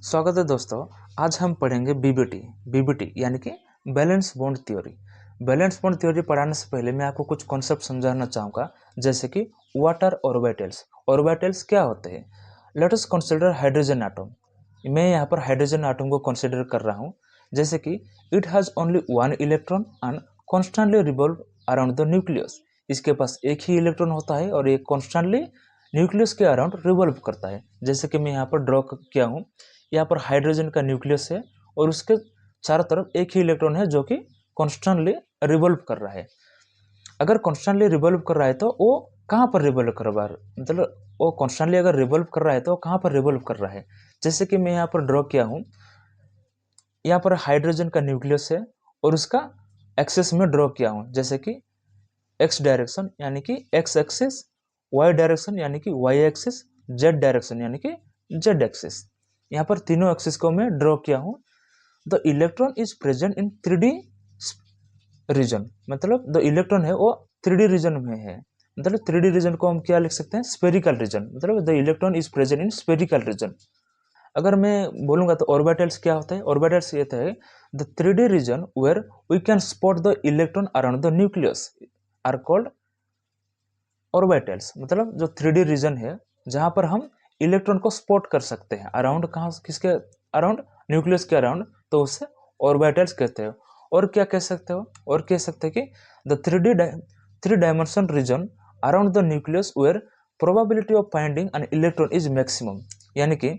स्वागत है दोस्तों। आज हम पढ़ेंगे बीबीटी यानी कि valence bond theory. Valence bond theory पढ़ाने से पहले मैं आपको कुछ कॉन्सेप्ट समझाना चाहूँगा, जैसे कि व्हाट आर ऑर्बिटल्स। ऑर्बिटल्स क्या होते हैं? Let us consider hydrogen atom. मैं यहाँ पर हाइड्रोजन एटम को कंसीडर कर रहा हूँ। जैसे कि it has only one electron and constantly revolve around the nucleus. इसके पास एक ही इलेक्ट्रॉन होता है और ये कॉन्स्टेंटली न्यूक्लियस के अराउंड रिवॉल्व करता है। जैसे कि मैं यहाँ पर ड्रॉ किया हूँ। यहाँ पर हाइड्रोजन का न्यूक्लियस है और उसके चारों तरफ एक ही इलेक्ट्रॉन है जो कि कॉन्स्टेंटली रिवॉल्व कर रहा है। अगर कॉन्स्टेंटली रिवॉल्व कर रहा है तो वो कहाँ पर रिवॉल्व कर रहा है? मतलब वो कॉन्स्टेंटली अगर रिवॉल्व कर रहा है तो वो कहाँ पर रिवॉल्व कर रहा है? जैसे कि मैं यहाँ पर ड्रॉ किया हूँ। यहाँ पर हाइड्रोजन का न्यूक्लियस है और उसका एक्सिस में ड्रॉ किया हूँ, जैसे कि एक्स डायरेक्शन यानी कि एक्स एक्सिस, वाई डायरेक्शन यानी कि वाई एक्सिस, जेड डायरेक्शन यानी कि जेड एक्सिस। यहाँ पर तीनों एक्सिस को मैं ड्रॉ किया हूँ। The electron is present in 3D region, मतलब द इलेक्ट्रॉन है वो 3D रीजन में है। मतलब 3D रीजन को हम क्या लिख सकते हैं? Spherical region. मतलब the electron is present in spherical region. अगर मैं बोलूंगा तो ऑर्बिटल्स क्या होता है? ऑर्बिटल्स ये है the 3D region where we can spot the electron around the nucleus are called orbitals. मतलब जो 3D रीजन है जहां पर हम इलेक्ट्रॉन को स्पॉट कर सकते हैं अराउंड, कहाँ, किसके अराउंड? न्यूक्लियस के अराउंड, तो उससे ऑर्बिटल्स कहते हैं। और क्या कह सकते हो? और कह सकते हैं कि the three dimension region around the nucleus where probability of finding an electron is maximum. यानी कि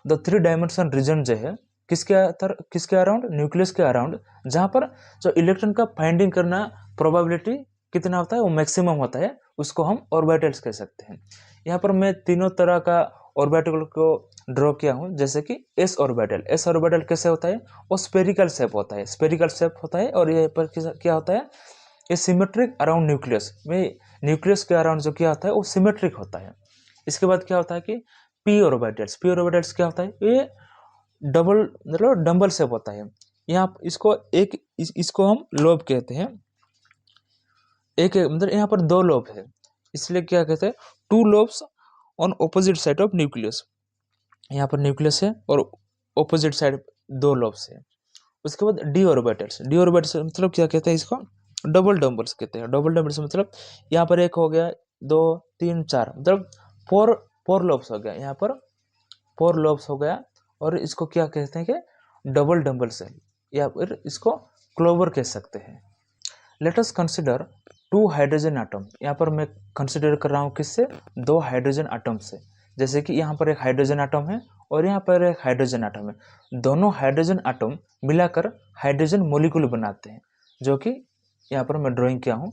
द 3 डायमेंशन रीजन जो है किसके अराउंड? न्यूक्लियस के अराउंड, जहां पर जो इलेक्ट्रॉन का फाइंडिंग करना प्रोबेबिलिटी कितना होता है? वो मैक्सिमम होता है। उसको हम ऑर्बिटल्स कह सकते हैं। यहाँ पर मैं तीनों तरह का ऑर्बिटल को ड्रॉ किया हूँ। जैसे कि एस ऑर्बिटल कैसे होता है? वो स्पेरिकल शेप होता है। स्पेरिकल शेप होता है और ये पर क्या होता है? ये सिमेट्रिक अराउंड न्यूक्लियस में, न्यूक्लियस के अराउंड जो क्या होता है वो सिमेट्रिक होता है। इसके बाद क्या होता है कि पी ऑर्बिटल्स क्या होता है? ये डबल, मतलब डम्बल शेप होता है। यहाँ इसको हम लोब कहते हैं। मतलब यहाँ पर दो लोब है, इसलिए क्या कहते हैं? Two lobes on opposite side of nucleus. यहाँ पर न्यूक्लियस है और ऑपोजिट साइड दो लोब्स है। उसके बाद डी ऑर्बिटल्स मतलब क्या कहते हैं? इसको डबल डम्बल्स कहते हैं। डबल डम्बल्स मतलब यहाँ पर एक हो गया, दो, तीन, चार, मतलब फोर फोर लोब्स हो गया। यहाँ पर फोर लोब्स हो गया और इसको क्या कहते हैं कि डबल डम्बल्स है, या फिर इसको क्लोवर कह सकते हैं। Let us consider two hydrogen atom. यहाँ पर मैं कंसिडर कर रहा हूँ किससे? दो हाइड्रोजन एटम से। जैसे कि यहाँ पर एक हाइड्रोजन एटम है और यहाँ पर एक हाइड्रोजन एटम है। दोनों हाइड्रोजन एटम मिलाकर हाइड्रोजन मोलिक्यूल बनाते हैं, जो कि यहाँ पर मैं ड्राइंग किया हूँ।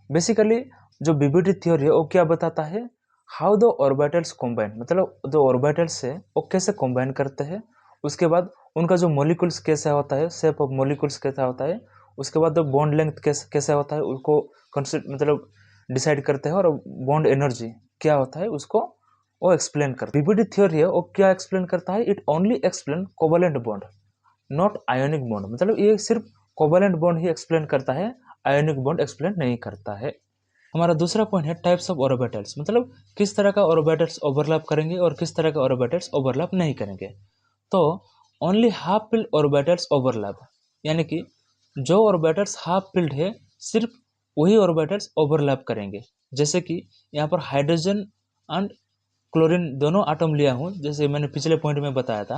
बेसिकली जो बीबीटी थ्योरी है वो क्या बताता है? हाउ द ऑर्बिटल्स कॉम्बाइन, मतलब जो ऑर्बिटल्स है वो कैसे कॉम्बाइन करते हैं। उसके बाद उनका जो मोलिक्यूल्स कैसा होता है, शेप ऑफ मोलिक्यूल्स कैसा होता है। उसके बाद बॉन्ड लेंथ कैसे होता है उसको मतलब डिसाइड करते हैं। और बॉन्ड एनर्जी क्या होता है उसको वो एक्सप्लेन करता है। बीबीटी थ्योरी है वो क्या एक्सप्लेन करता है? It only explain covalent bond, not ionic bond. मतलब ये सिर्फ कोवैलेंट बॉन्ड ही एक्सप्लेन करता है, आयोनिक बॉन्ड एक्सप्लेन नहीं करता है। हमारा दूसरा पॉइंट है टाइप्स ऑफ ऑर्बिटल्स, मतलब किस तरह का ऑर्बिटल्स ओवरलैप करेंगे और किस तरह का ऑर्बिटल्स ओवरलैप नहीं करेंगे। तो only half filled orbitals overlap, यानी कि जो ऑर्बिटल्स हाफ फिल्ड है सिर्फ वही ऑर्बिटल्स ओवरलैप करेंगे। जैसे कि यहाँ पर हाइड्रोजन एंड क्लोरीन दोनों एटम लिया हूँ, जैसे मैंने पिछले पॉइंट में बताया था।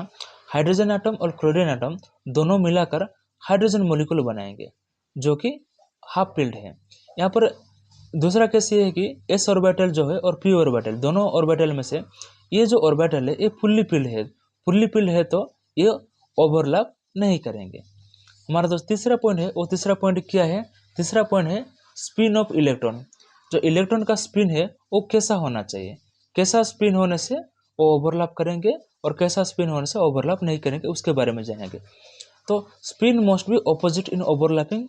हाइड्रोजन एटम और क्लोरीन एटम दोनों मिलाकर हाइड्रोजन मोलिक्यूल बनाएंगे, जो कि हाफ फिल्ड है। यहाँ पर दूसरा केस ये है कि एस ऑर्बिटल जो है और पी ऑर्बिटल, दोनों ऑर्बिटल में से ये जो ऑर्बिटल है ये फुल्ली फिल्ड है। फुल्ली फिल्ड है तो ये ओवरलैप नहीं करेंगे। हमारा जो तीसरा पॉइंट है वो तीसरा पॉइंट क्या है? तीसरा पॉइंट है स्पिन ऑफ इलेक्ट्रॉन। जो इलेक्ट्रॉन का स्पिन है वो कैसा होना चाहिए? कैसा स्पिन होने से वो ओवरलैप करेंगे और कैसा स्पिन होने से ओवरलैप नहीं करेंगे, उसके बारे में जानेंगे। तो spin must be opposite in overlapping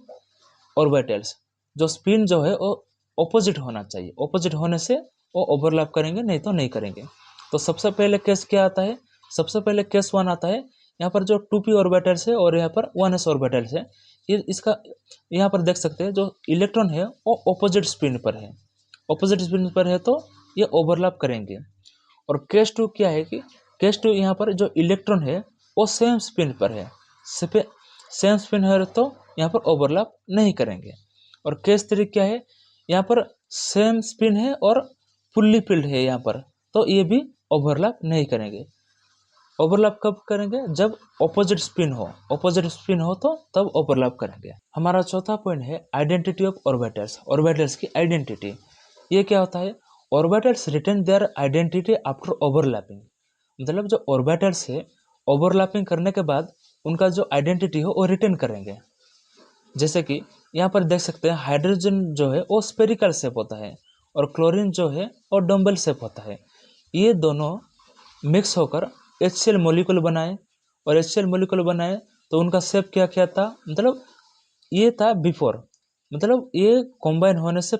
orbitals. जो स्पिन जो है वो ऑपोजिट होना चाहिए, ऑपोजिट होने से वो ओवरलैप करेंगे, नहीं तो नहीं करेंगे। तो सबसे पहले केस क्या आता है? सबसे पहले केस 1 आता है। यहाँ पर जो 2p ऑर्बिटल्स है और यहाँ पर 1s ऑर्बिटल्स है, ये इसका यहाँ पर देख सकते हैं जो इलेक्ट्रॉन है वो ऑपोजिट स्पिन पर है। ऑपोजिट स्पिन पर है तो ये ओवरलैप करेंगे। और केस 2 क्या है कि केस 2 यहाँ पर जो इलेक्ट्रॉन है वो सेम स्पिन पर है, सेम स्पिन है तो यहाँ पर ओवरलैप नहीं करेंगे। और केस 3 क्या है, यहाँ पर सेम स्पिन है और फुल्ली फिल्ड है यहाँ पर, तो ये भी ओवरलैप नहीं करेंगे। ओवरलैप कब करेंगे, जब ऑपोजिट स्पिन हो तो तब ओवरलैप करेंगे। हमारा चौथा पॉइंट है आइडेंटिटी ऑफ ऑर्बिटल्स, ऑर्बिटल्स की आइडेंटिटी। ये क्या होता है, orbitals retain their identity after overlapping, मतलब जो ऑर्बिटल्स है ओवरलैपिंग करने के बाद उनका जो आइडेंटिटी हो वो रिटेन करेंगे। जैसे कि यहाँ पर देख सकते हैं हाइड्रोजन जो है वो स्पेरिकल शेप होता है और क्लोरीन जो है वो डम्बल शेप होता है। ये दोनों मिक्स होकर HCl मॉलिक्यूल बनाए, और HCl मॉलिक्यूल बनाए तो उनका शेप क्या क्या था, मतलब ये था बिफोर, मतलब ये कंबाइन होने से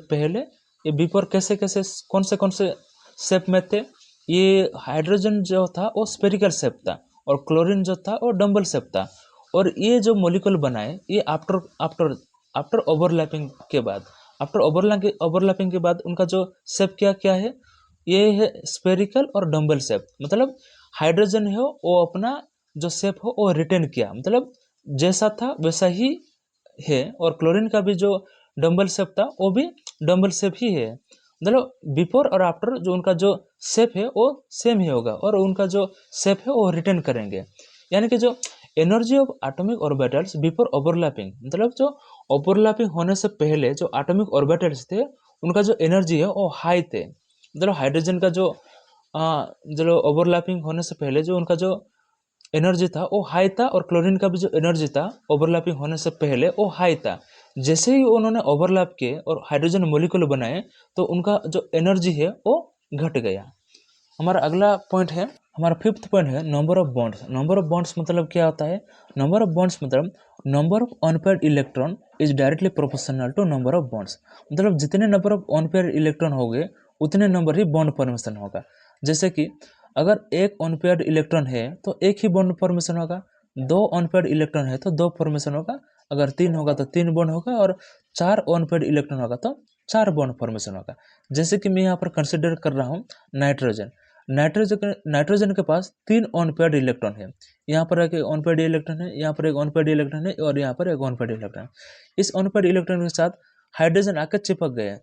पहले ये बिफोर कैसे कैसे कौन से शेप में थे। ये हाइड्रोजन जो था वो स्पेरिकल शेप था और क्लोरीन जो था वो डम्बल शेप था। और ये जो मॉलिक्यूल बनाए ये आफ्टर ओवरलैपिंग के बाद, ओवरलैपिंग के बाद उनका जो शेप क्या क्या है, ये है स्पेरिकल और डम्बल शेप। मतलब हाइड्रोजन है वो अपना जो शेप हो वो रिटेन किया, मतलब जैसा था वैसा ही है। और क्लोरीन का भी जो डम्बल शेप था वो भी डम्बल शेप ही है, मतलब बिफोर और आफ्टर जो उनका जो शेप है वो सेम ही होगा और उनका जो शेप है वो रिटेन करेंगे। यानी कि जो energy of atomic orbitals before overlapping, मतलब जो ओवरलैपिंग होने से पहले जो एटॉमिक ऑर्बिटल्स थे उनका जो एनर्जी है वो हाई थे। मतलब हाइड्रोजन का जो ओवरलैपिंग होने से पहले जो उनका जो एनर्जी था वो हाई था, और क्लोरीन का भी जो एनर्जी था ओवरलैपिंग होने से पहले वो हाई था। जैसे ही उन्होंने ओवरलैप किए और हाइड्रोजन मॉलिक्यूल बनाए तो उनका जो एनर्जी है वो घट गया। हमारा अगला पॉइंट है, हमारा फिफ्थ पॉइंट है number of bonds. Number of bonds मतलब क्या होता है, नंबर ऑफ बॉन्ड्स मतलब number of unpaired electron is directly proportional to number of bonds. मतलब जितने नंबर ऑफ अनपेयर्ड इलेक्ट्रॉन होंगे उतने नंबर ही बॉन्ड फॉर्मेशन होगा। जैसे कि अगर एक अनपेयर्ड इलेक्ट्रॉन है तो एक ही बॉन्ड फॉर्मेशन होगा, दो अनपेयर्ड इलेक्ट्रॉन है तो दो फॉर्मेशन होगा, अगर तीन होगा तो तीन बॉन्ड होगा, और चार अनपेयर्ड इलेक्ट्रॉन होगा तो चार बॉन्ड फॉर्मेशन होगा। जैसे कि मैं यहाँ पर कंसिडर कर रहा हूँ नाइट्रोजन। नाइट्रोजन के पास तीन अनपेयर्ड इलेक्ट्रॉन है, यहाँ पर एक अनपेयर्ड इलेक्ट्रॉन है, यहाँ पर एक अनपेयर्ड इलेक्ट्रॉन है, और यहाँ पर एक अनपेयर्ड इलेक्ट्रॉन। इस अनपेयर्ड इलेक्ट्रॉन के साथ हाइड्रोजन आकर चिपक गए,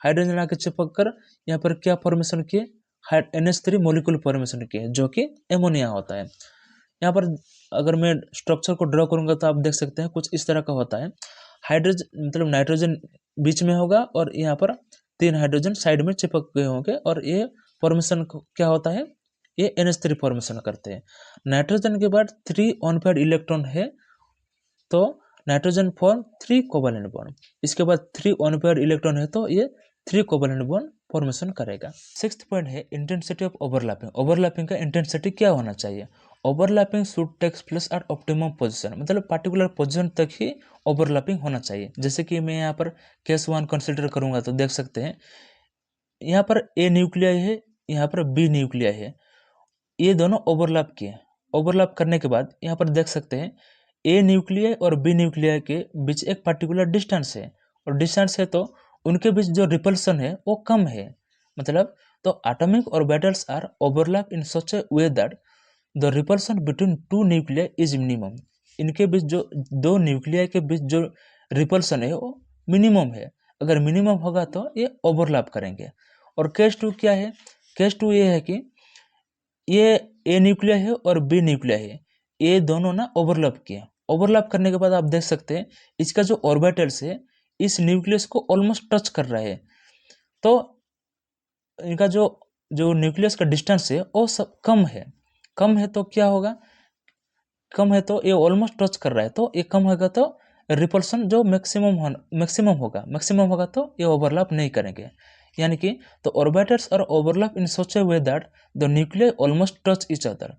हाइड्रोजन आकर चिपक कर यहाँ पर क्या फॉर्मेशन किए, NH3 मॉलिक्यूल फॉर्मेशन किए जो कि एमोनिया होता है। यहाँ पर अगर मैं स्ट्रक्चर को ड्रॉ करूंगा तो आप देख सकते हैं कुछ इस तरह का होता है। हाइड्रोजन मतलब नाइट्रोजन बीच में होगा और यहाँ पर तीन हाइड्रोजन साइड में चिपक गए होंगे, और ये फॉर्मेशन क्या होता है, ये NH3 फॉर्मेशन करते हैं। नाइट्रोजन के बाद 3 अनपेयर्ड इलेक्ट्रॉन है तो नाइट्रोजन फॉर्म 3 कोवैलेंट बॉन्ड। इसके बाद 3 अनपेयर्ड इलेक्ट्रॉन है तो ये 3 कोवैलेंट बॉन्ड फॉर्मेशन करेगा। सिक्स्थ पॉइंट है इंटेंसिटी ऑफ ओवरलैपिंग। ओवरलैपिंग का इंटेंसिटी क्या होना चाहिए, overlapping should takes place at optimum position, मतलब पर्टिकुलर पोजीशन तक ही ओवरलैपिंग होना चाहिए। जैसे कि मैं यहाँ पर केस 1 कंसिडर करूंगा तो देख सकते हैं यहाँ पर A न्यूक्लियाई है, यहाँ पर B न्यूक्लियाई है, ये दोनों ओवरलैप किए। ओवरलैप करने के बाद यहाँ पर देख सकते हैं A न्यूक्लियाई और B न्यूक्लियाई के बीच एक पर्टिकुलर डिस्टेंस है, और डिस्टेंस है तो उनके बीच जो रिपल्सन है वो कम है। मतलब तो atomic orbitals are overlap in such a way that the repulsion between two nuclei is minimum. इनके बीच जो दो न्यूक्लियाई के बीच जो रिपल्सन है वो मिनिमम है, अगर मिनिमम होगा तो ये ओवरलैप करेंगे। और केस 2 क्या है, केस 2 ये है कि ये A न्यूक्लियाई है और B न्यूक्लियाई है, ये दोनों ना ओवरलैप किए। ओवरलैप करने के बाद आप देख सकते हैं इसका जो ऑर्बिटल्स है इस न्यूक्लियस को ऑलमोस्ट टच कर रहा है, तो इनका जो जो न्यूक्लियस का डिस्टेंस है वो सब कम है तो क्या होगा, कम है तो ये ऑलमोस्ट टच कर रहा है, तो ये कम होगा तो रिपल्सन जो मैक्सिमम होगा तो ये ओवरलैप नहीं करेंगे। यानी कि तो orbitals are overlap in such a way that the nuclei almost touch each other.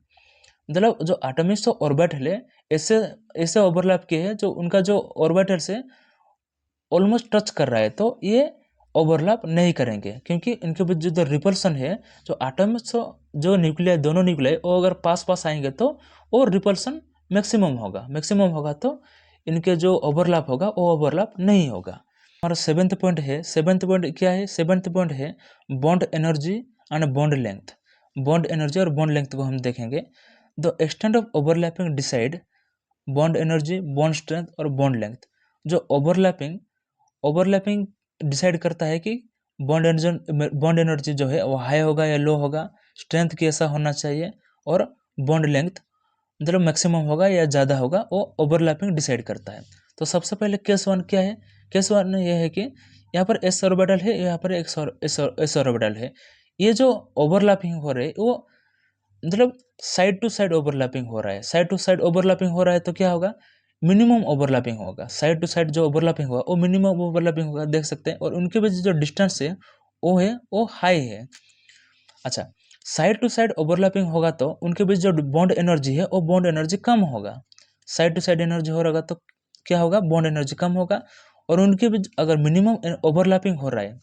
मतलब जो एटॉमिक्स ऑर्बिटल है ऐसे ऐसे ओवरलैप किए हैं जो उनका जो ऑर्बिटल्स है ऑलमोस्ट टच कर रहा है, तो ये ओवरलैप नहीं करेंगे, क्योंकि इनके बीच जो रिपल्सन है जो एटम्स जो न्यूक्लियाई दोनों न्यूक्लियाई वो अगर पास आएंगे तो वो रिपल्सन मैक्सिमम होगा तो इनके जो ओवरलैप होगा वो ओवरलैप नहीं होगा। हमारा सेवेंथ पॉइंट क्या है, सेवेंथ पॉइंट है bond energy and bond length. Bond energy और बॉन्ड लेंथ को हम देखेंगे। The extent of overlapping decide bond energy, bond strength और बॉन्ड लेंथ। जो ओवरलैपिंग डिसाइड करता है कि बॉन्ड एनर्जी जो है वो हाई होगा या लो होगा, स्ट्रेंथ कैसा होना चाहिए, और बॉन्ड लेंथ मतलब मैक्सिमम होगा या ज़्यादा होगा, वो ओवरलैपिंग डिसाइड करता है। तो सबसे पहले केस 1 क्या है? केस 1 ये है कि यहाँ पर एस ऑर्बिटल है, यहाँ पर एस ऑर्बिटल है। ये जो ओवरलैपिंग हो रही है वो मतलब साइड टू साइड ओवरलैपिंग हो रहा है। साइड टू साइड ओवरलैपिंग हो रहा है तो क्या होगा? मिनिमम ओवरलैपिंग होगा। साइड टू साइड जो ओवरलैपिंग होगा वो मिनिमम ओवरलैपिंग होगा, देख सकते हैं। और उनके बीच जो डिस्टेंस है वो हाई है। अच्छा, साइड टू साइड ओवरलैपिंग होगा तो उनके बीच जो बॉन्ड एनर्जी है वो बॉन्ड एनर्जी कम होगा। साइड टू साइड एनर्जी हो रहा तो क्या होगा? बॉन्ड एनर्जी कम होगा। और उनके बीच अगर मिनिमम ओवरलैपिंग हो रहा है,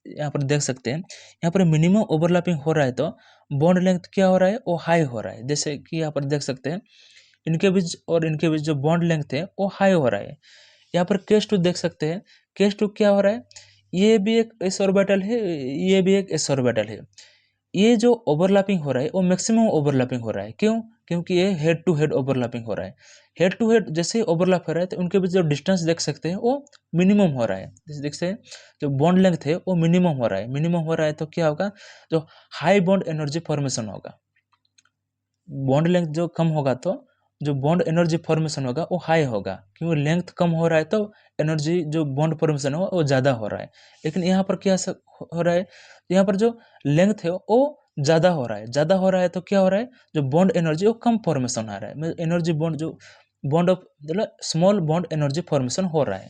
यहाँ पर देख सकते हैं, यहाँ पर मिनिमम ओवरलैपिंग हो रहा है तो बॉन्ड लेंथ क्या हो रहा है? वो हाई हो रहा है। जैसे कि यहाँ पर देख सकते हैं, इनके बीच और इनके बीच जो बॉन्ड लेंथ है वो हाई हो रहा है। यहाँ पर केस 2 देख सकते हैं। केस 2 क्या हो रहा है? ये भी एक एस ऑर्बिटल है, ये भी एक एस ऑर्बिटल है। ये जो ओवरलैपिंग हो रहा है वो मैक्सिमम ओवरलैपिंग हो रहा है। क्यों? क्योंकि ये हेड टू हेड ओवरलैपिंग हो रहा है। हेड टू हेड जैसे ही ओवरलैप हो रहा है तो उनके बीच जो डिस्टेंस देख सकते हैं वो मिनिमम हो रहा है। जैसे देख सकते हैं जो बॉन्ड लेंथ है वो मिनिमम हो रहा है। मिनिमम हो रहा है तो क्या होगा? जो हाई बॉन्ड एनर्जी फॉर्मेशन होगा। बॉन्ड लेंथ जो कम होगा तो जो बॉन्ड एनर्जी फॉर्मेशन होगा वो हाई होगा, क्योंकि लेंथ कम हो रहा है तो एनर्जी जो बॉन्ड फॉर्मेशन होगा वो ज़्यादा हो रहा है। लेकिन यहाँ पर क्या हो रहा है? यहाँ पर जो लेंथ है वो ज़्यादा हो रहा है। ज़्यादा हो रहा है तो क्या हो रहा है? जो बॉन्ड एनर्जी वो कम फॉर्मेशन आ रहा है। एनर्जी बॉन्ड जो बॉन्ड ऑफ मतलब स्मॉल बॉन्ड एनर्जी फॉर्मेशन हो रहा है।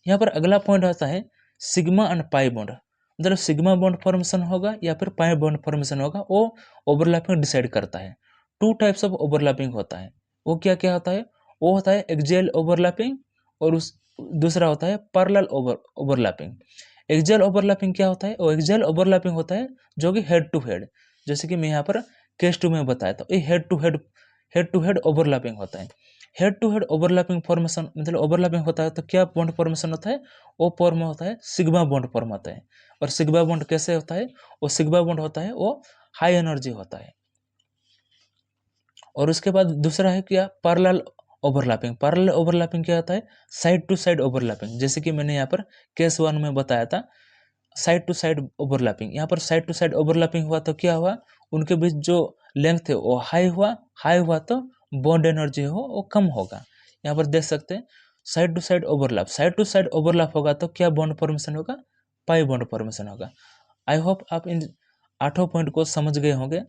यहाँ पर अगला पॉइंट आता है सिग्मा एंड पाई बॉन्ड। मतलब सिग्मा बॉन्ड फॉर्मेशन होगा या फिर पाई बॉन्ड फॉर्मेशन होगा, वो ओवरलैपिंग डिसाइड करता है। 2 टाइप्स ऑफ ओवरलैपिंग होता है। वो क्या क्या होता है? वो होता है एक्सियल ओवरलैपिंग और उस दूसरा होता है पैरेलल ओवरलैपिंग। एक्सियल ओवरलैपिंग क्या होता है? वो एक्सियल ओवरलैपिंग होता है जो कि हेड टू हेड, जैसे कि मैं यहाँ पर केस 2 में बताया था, ये हेड टू हेड ओवरलैपिंग होता है। Head to head overlapping formation मतलब ओवरलैपिंग होता है तो क्या बॉन्ड फॉर्मेशन होता है? वो फॉर्म होता है सिग्मा बॉन्ड फॉर्म होता है। और सिग्मा बॉन्ड कैसे होता है? वो सिग्मा बॉन्ड होता है वो हाई एनर्जी होता है। और उसके बाद दूसरा है क्या? Parallel overlapping. पैरेलल ओवरलैपिंग क्या होता है? साइड टू साइड ओवरलैपिंग, जैसे कि मैंने यहाँ पर केस 1 में बताया था साइड टू साइड ओवरलैपिंग। यहाँ पर साइड टू साइड ओवरलैपिंग हुआ तो क्या हुआ? उनके बीच जो लेंथ है वो हाई हुआ तो बॉन्ड एनर्जी हो वो कम होगा। यहाँ पर देख सकते हैं साइड टू साइड ओवरलैप होगा तो क्या बॉन्ड फॉर्मेशन होगा? पाई बॉन्ड फॉर्मेशन होगा। आई होप आप इन 8 पॉइंट को समझ गए होंगे।